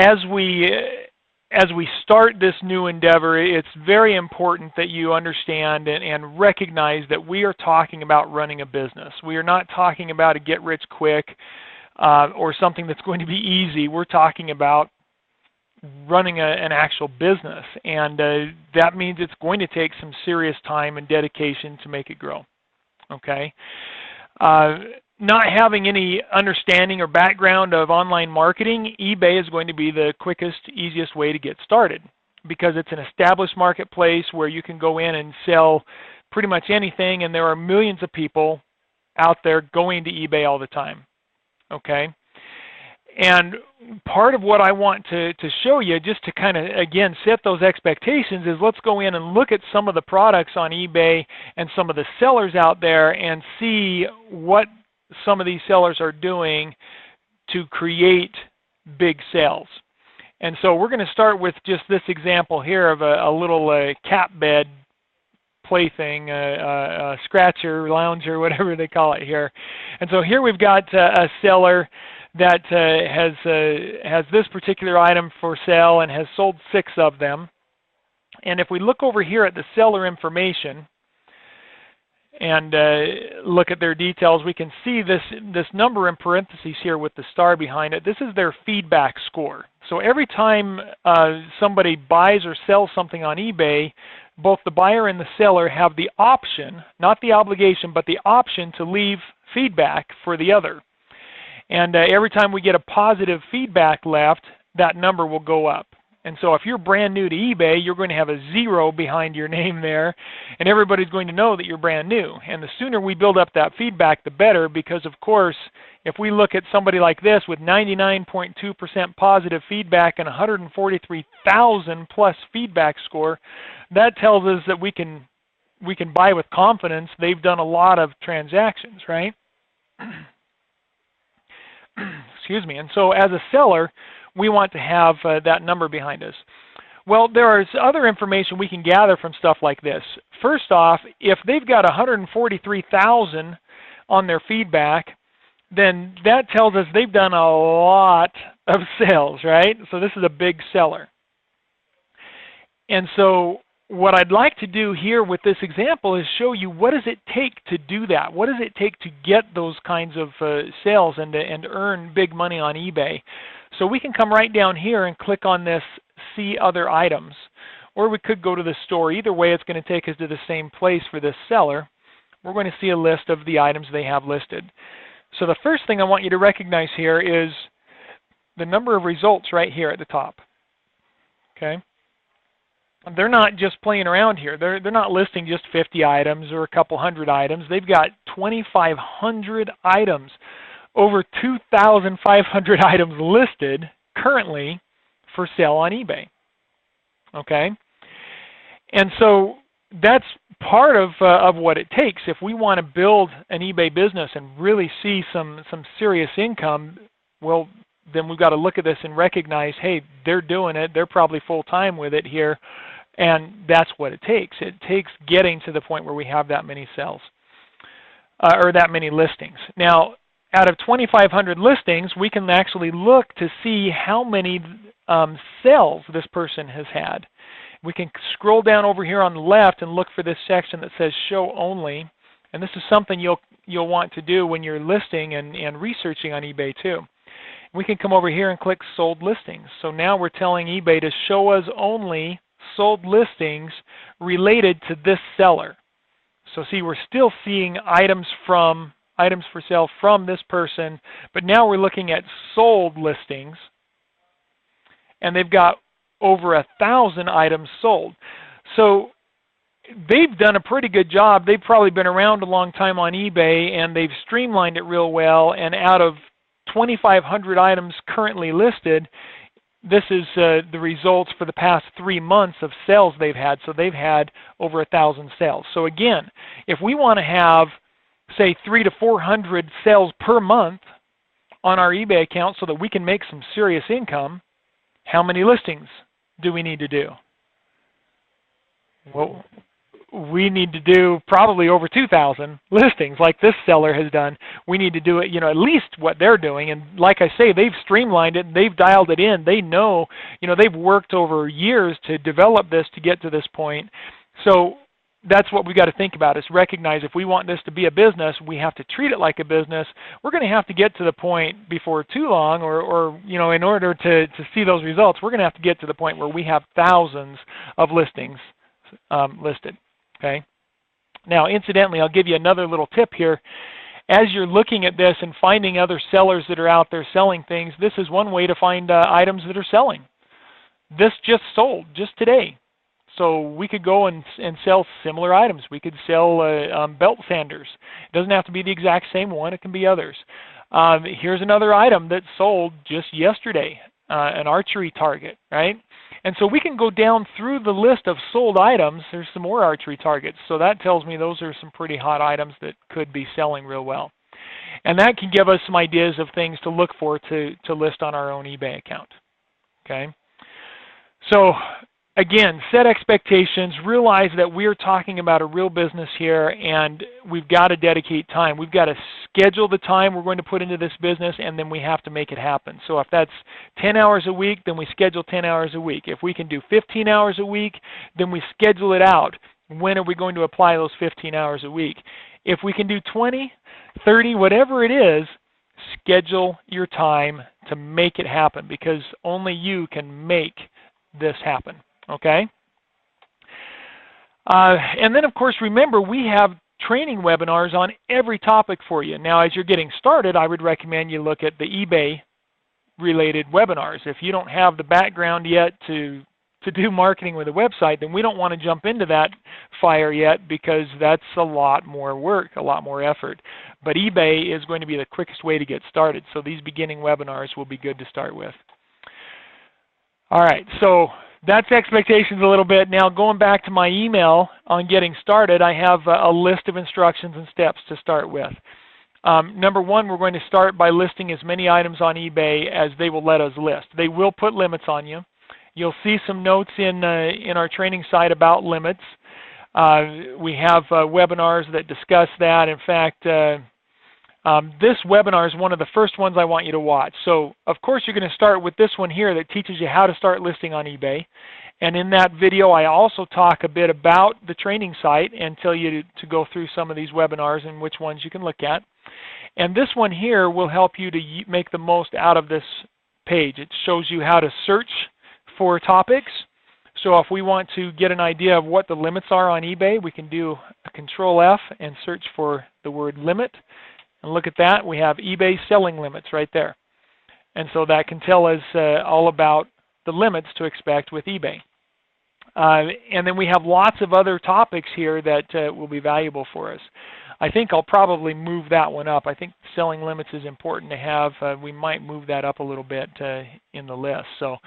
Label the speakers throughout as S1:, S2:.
S1: as we start this new endeavor, it's very important that you understand and recognize that we are talking about running a business. We are not talking about a get-rich-quick or something that's going to be easy. We're talking about running an actual business, and that means it's going to take some serious time and dedication to make it grow. Okay? Not having any understanding or background of online marketing, eBay is going to be the quickest, easiest way to get started because it's an established marketplace where you can go in and sell pretty much anything, and there are millions of people out there going to eBay all the time. Okay? And part of what I want to show you, just to kind of, again, set those expectations, is let's go in and look at some of the products on eBay and some of the sellers out there and see what some of these sellers are doing to create big sales. And so we're going to start with just this example here of a little cat bed plaything, a scratcher, lounger, whatever they call it here. And so here we've got a seller that has this particular item for sale and has sold 6 of them. And if we look over here at the seller information and look at their details, we can see this number in parentheses here with the star behind it. This is their feedback score. So every time somebody buys or sells something on eBay, both the buyer and the seller have the option, not the obligation, but the option to leave feedback for the other. And every time we get a positive feedback left, that number will go up. And so if you're brand new to eBay, you're going to have a 0 behind your name there, and everybody's going to know that you're brand new. And the sooner we build up that feedback, the better, because of course, if we look at somebody like this with 99.2% positive feedback and 143,000 plus feedback score, that tells us that we can buy with confidence. They've done a lot of transactions, right? Excuse me. And so as a seller, we want to have that number behind us. Well, there is other information we can gather from stuff like this. First off, if they've got 143,000 on their feedback, then that tells us they've done a lot of sales, right? So this is a big seller. And so what I'd like to do here with this example is show you what does it take to do that? What does it take to get those kinds of sales and earn big money on eBay? So we can come right down here and click on this See Other Items, or we could go to the store. Either way, it's going to take us to the same place for this seller. We're going to see a list of the items they have listed. So the first thing I want you to recognize here is the number of results right here at the top. Okay? They're not just playing around here. They're not listing just 50 items or a couple hundred items. They've got 2,500 items, over 2,500 items listed currently for sale on eBay. Okay? And so that's part of what it takes. If we want to build an eBay business and really see some serious income, well, then we've got to look at this and recognize, hey, they're doing it. They're probably full-time with it here. And that's what it takes. It takes getting to the point where we have that many sales or that many listings. Now, out of 2,500 listings, we can actually look to see how many sales this person has had. We can scroll down over here on the left and look for this section that says Show Only. And this is something you'll want to do when you're listing and researching on eBay too. We can come over here and click Sold Listings. So now we're telling eBay to show us only sold listings related to this seller. So see, we're still seeing items for sale from this person, but now we're looking at sold listings, and they've got over 1,000 items sold. So they've done a pretty good job. They've probably been around a long time on eBay, and they've streamlined it real well, and out of 2,500 items currently listed, this is the results for the past 3 months of sales they've had. So they've had over 1,000 sales. So again, if we want to have, say, 300 to 400 sales per month on our eBay account so that we can make some serious income, how many listings do we need to do? Well, we need to do probably over 2,000 listings like this seller has done. We need to do it, at least what they're doing. And like I say, they've streamlined it, they've dialed it in. They know, they've worked over years to develop this to get to this point. So that's what we've got to think about, is recognize if we want this to be a business, we have to treat it like a business. We're going to have to get to the point before too long, or in order to see those results, we're going to have to get to the point where we have thousands of listings listed. Okay. Now, incidentally, I'll give you another little tip here. As you're looking at this and finding other sellers that are out there selling things, this is one way to find items that are selling. This just sold just today. So we could go and sell similar items. We could sell belt sanders. It doesn't have to be the exact same one. It can be others. Here's another item that sold just yesterday, an archery target, right? And so we can go down through the list of sold items. There's some more archery targets. So that tells me those are some pretty hot items that could be selling real well. And that can give us some ideas of things to look for to list on our own eBay account. Okay? So again, set expectations, realize that we're talking about a real business here, and we've got to dedicate time. We've got to schedule the time we're going to put into this business, and then we have to make it happen. So if that's 10 hours a week, then we schedule 10 hours a week. If we can do 15 hours a week, then we schedule it out. When are we going to apply those 15 hours a week? If we can do 20, 30, whatever it is, schedule your time to make it happen, because only you can make this happen. Okay? And then, of course, remember, we have training webinars on every topic for you. Now, as you're getting started, I would recommend you look at the eBay-related webinars. If you don't have the background yet to do marketing with a website, then we don't want to jump into that fire yet, because that's a lot more work, a lot more effort. But eBay is going to be the quickest way to get started, so these beginning webinars will be good to start with. All right, so that's expectations a little bit. Now, going back to my email on getting started, I have a list of instructions and steps to start with. Number one, we're going to start by listing as many items on eBay as they will let us list. They will put limits on you. You'll see some notes in our training site about limits. We have webinars that discuss that. In fact, this webinar is one of the first ones I want you to watch. So, of course, you're going to start with this one here that teaches you how to start listing on eBay. And in that video, I also talk a bit about the training site and tell you to go through some of these webinars and which ones you can look at. And this one here will help you to make the most out of this page. It shows you how to search for topics. So if we want to get an idea of what the limits are on eBay, we can do a Control F and search for the word limit. And look at that, we have eBay selling limits right there. And so that can tell us all about the limits to expect with eBay. And then we have lots of other topics here that will be valuable for us. I think I'll probably move that one up. I think selling limits is important to have. We might move that up a little bit in the list. So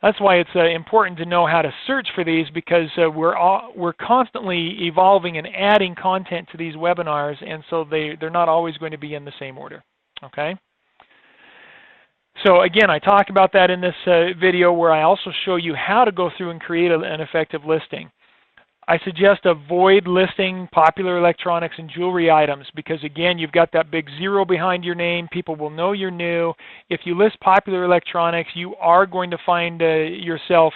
S1: that's why it's important to know how to search for these, because we're constantly evolving and adding content to these webinars, and so they're not always going to be in the same order. Okay? So again, I talk about that in this video, where I also show you how to go through and create an effective listing. I suggest avoid listing popular electronics and jewelry items, because again, you've got that big zero behind your name. People will know you're new. If you list popular electronics, you are going to find yourself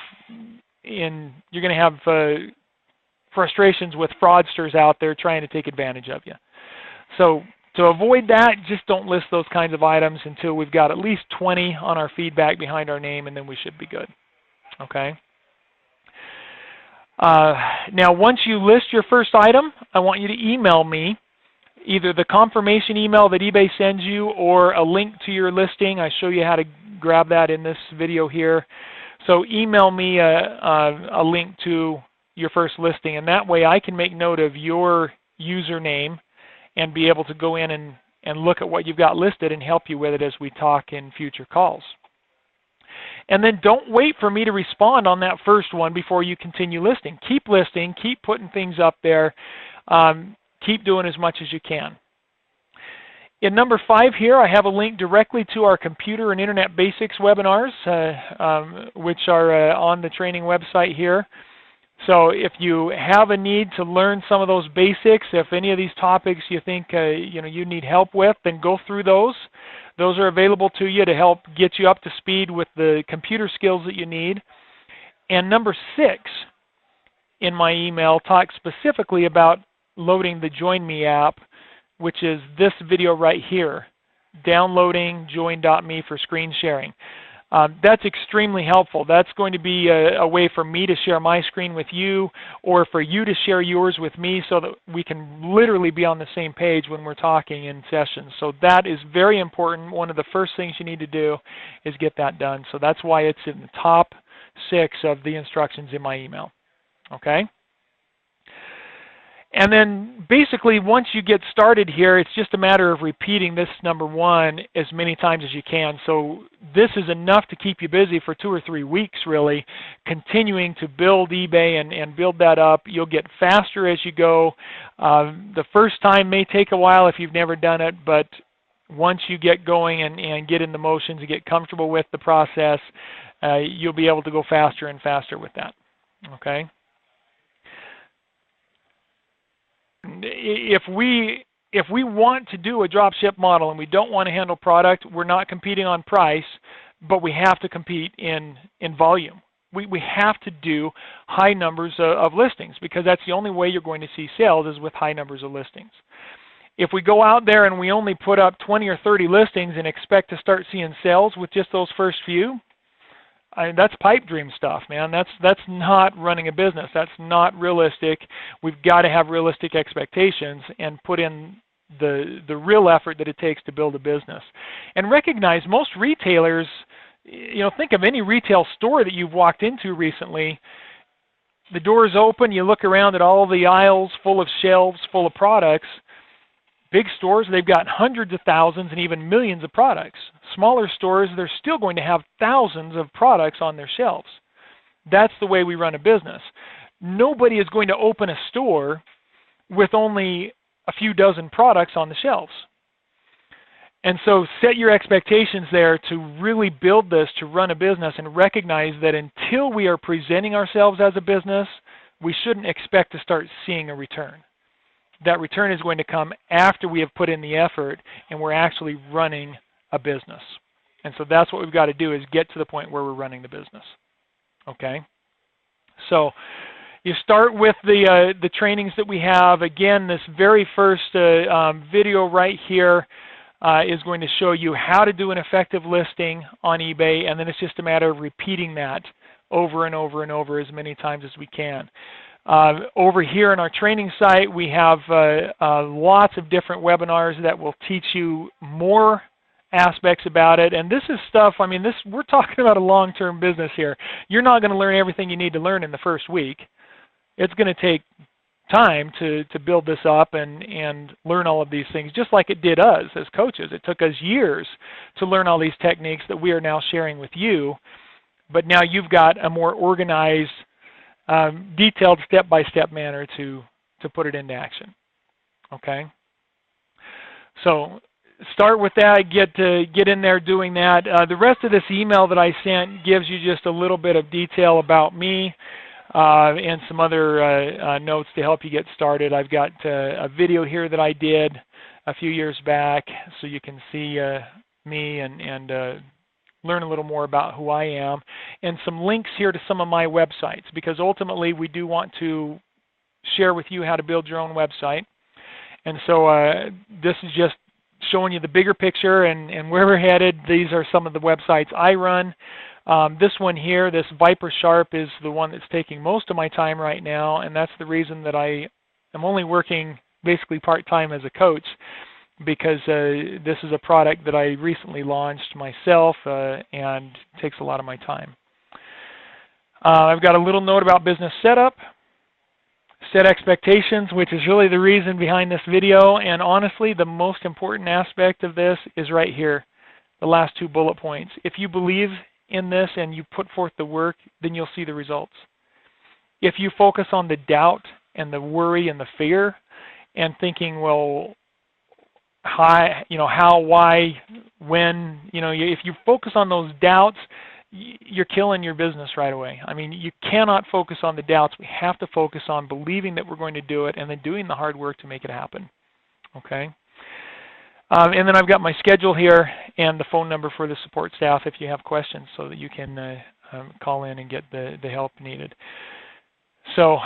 S1: you're going to have frustrations with fraudsters out there trying to take advantage of you. So to avoid that, just don't list those kinds of items until we've got at least 20 on our feedback behind our name, and then we should be good. Okay? Now, once you list your first item, I want you to email me either the confirmation email that eBay sends you or a link to your listing. I show you how to grab that in this video here. So email me a link to your first listing, and that way I can make note of your username and be able to go in and look at what you've got listed and help you with it as we talk in future calls. And then don't wait for me to respond on that first one before you continue listing. Keep listing, keep putting things up there, keep doing as much as you can. In number 5 here, I have a link directly to our Computer and Internet Basics webinars, which are on the training website here. So if you have a need to learn some of those basics, if any of these topics you think you need help with, then go through those. Those are available to you to help get you up to speed with the computer skills that you need. And number 6 in my email talks specifically about loading the Join Me app, which is this video right here, downloading join.me for screen sharing. That's extremely helpful. That's going to be a way for me to share my screen with you, or for you to share yours with me, so that we can literally be on the same page when we're talking in sessions. So that is very important. One of the first things you need to do is get that done. So that's why it's in the top 6 of the instructions in my email. Okay? And then basically once you get started here, it's just a matter of repeating this number 1 as many times as you can. So this is enough to keep you busy for 2 or 3 weeks, really, continuing to build eBay and build that up. You'll get faster as you go. The first time may take a while if you've never done it, but once you get going and get in the motions and get comfortable with the process, you'll be able to go faster and faster with that. Okay? If we want to do a drop ship model and we don't want to handle product, we're not competing on price, but we have to compete in volume. We have to do high numbers of listings, because that's the only way you're going to see sales, is with high numbers of listings. If we go out there and we only put up 20 or 30 listings and expect to start seeing sales with just those first few, that's pipe dream stuff, man. That's not running a business. That's not realistic. We've got to have realistic expectations and put in the real effort that it takes to build a business. And recognize most retailers, think of any retail store that you've walked into recently. The doors open, you look around at all the aisles full of shelves, full of products. Big stores, they've got hundreds of thousands and even millions of products. Smaller stores, they're still going to have thousands of products on their shelves. That's the way we run a business. Nobody is going to open a store with only a few dozen products on the shelves. And so set your expectations there to really build this, to run a business, and recognize that until we are presenting ourselves as a business, we shouldn't expect to start seeing a return. That return is going to come after we have put in the effort and we're actually running a business. And so that's what we've got to do, is get to the point where we're running the business. Okay? So you start with the trainings that we have. Again, this very first video right here is going to show you how to do an effective listing on eBay, and then it's just a matter of repeating that over and over and over as many times as we can. Over here on our training site, we have lots of different webinars that will teach you more aspects about it. And this is stuff, we're talking about a long-term business here. You're not going to learn everything you need to learn in the first week. It's going to take time to build this up and learn all of these things, just like it did us as coaches. It took us years to learn all these techniques that we are now sharing with you. But now you've got a more organized, detailed step-by-step manner to put it into action. Okay? So start with that, get in there doing that. The rest of this email that I sent gives you just a little bit of detail about me and some other notes to help you get started. I've got a video here that I did a few years back, so you can see me and learn a little more about who I am, and some links here to some of my websites, because ultimately we do want to share with you how to build your own website. And so this is just showing you the bigger picture and where we're headed. These are some of the websites I run. This one here, this Viper Sharp, is the one that's taking most of my time right now, and that's the reason that I am only working basically part-time as a coach, because this is a product that I recently launched myself and takes a lot of my time. I've got a little note about business setup, set expectations, which is really the reason behind this video, and honestly the most important aspect of this is right here, the last 2 bullet points. If you believe in this and you put forth the work, then you'll see the results. If you focus on the doubt and the worry and the fear and thinking, well, how, why, when, if you focus on those doubts, you're killing your business right away. I mean, you cannot focus on the doubts. We have to focus on believing that we're going to do it and then doing the hard work to make it happen. Okay? And then I've got my schedule here and the phone number for the support staff if you have questions so that you can call in and get the help needed. So